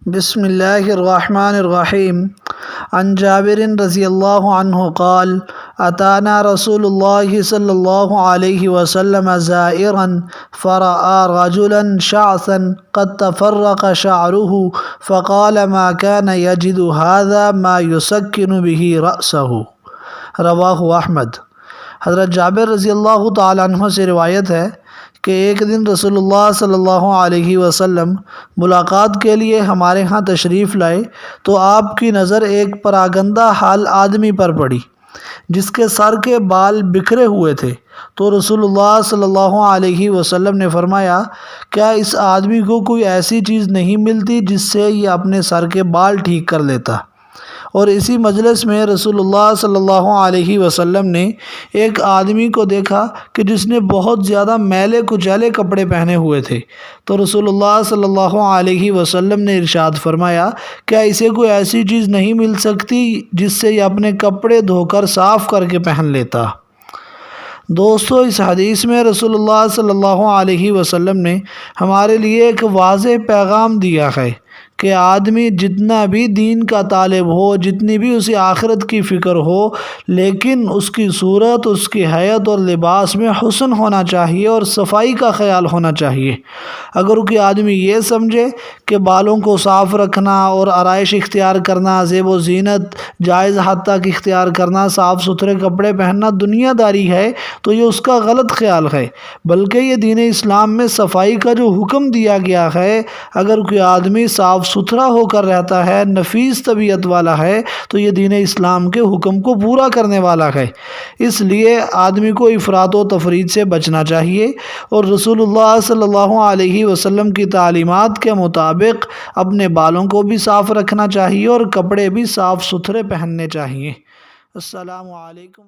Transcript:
بسم اللہ الرحمن الرحیم عن جابر رضی اللہ عنہ قال اتانا رسول اللہ صلی اللہ علیہ وسلم زائرا فرأى رجلا شعثا قد تفرق شعره فقال ما كان يجد هذا ما يسكن به رأسه رواہ احمد۔ حضرت جابر رضی اللہ تعالیٰ عنہ سے روایت ہے کہ ایک دن رسول اللہ صلی اللہ علیہ وسلم ملاقات کے لیے ہمارے ہاں تشریف لائے تو آپ کی نظر ایک پراگندہ حال آدمی پر پڑی جس کے سر کے بال بکھرے ہوئے تھے، تو رسول اللہ صلی اللہ علیہ وسلم نے فرمایا کیا اس آدمی کو کوئی ایسی چیز نہیں ملتی جس سے یہ اپنے سر کے بال ٹھیک کر لیتا؟ اور اسی مجلس میں رسول اللہ صلی اللہ علیہ وسلم نے ایک آدمی کو دیکھا کہ جس نے بہت زیادہ میلے کچیلے کپڑے پہنے ہوئے تھے، تو رسول اللہ صلی اللہ علیہ وسلم نے ارشاد فرمایا کیا اسے کوئی ایسی چیز نہیں مل سکتی جس سے یہ اپنے کپڑے دھو کر صاف کر کے پہن لیتا؟ دوستو، اس حدیث میں رسول اللہ صلی اللہ علیہ وسلم نے ہمارے لیے ایک واضح پیغام دیا ہے کہ آدمی جتنا بھی دین کا طالب ہو، جتنی بھی اسے آخرت کی فکر ہو، لیکن اس کی صورت، اس کی حیت اور لباس میں حسن ہونا چاہیے اور صفائی کا خیال ہونا چاہیے۔ اگر کوئی آدمی یہ سمجھے کہ بالوں کو صاف رکھنا اور آرائش اختیار کرنا، زیب و زینت جائز حد تک اختیار کرنا، صاف ستھرے کپڑے پہننا دنیا داری ہے تو یہ اس کا غلط خیال ہے، بلکہ یہ دین اسلام میں صفائی کا جو حکم دیا گیا ہے، اگر کوئی آدمی صاف ستھرا ہو کر رہتا ہے، نفیس طبیعت والا ہے، تو یہ دین اسلام کے حکم کو پورا کرنے والا ہے۔ اس لیے آدمی کو افراط و تفریط سے بچنا چاہیے اور رسول اللہ صلی اللہ علیہ وسلم کی تعلیمات کے مطابق اپنے بالوں کو بھی صاف رکھنا چاہیے اور کپڑے بھی صاف ستھرے پہننے چاہیے۔ السلام علیکم۔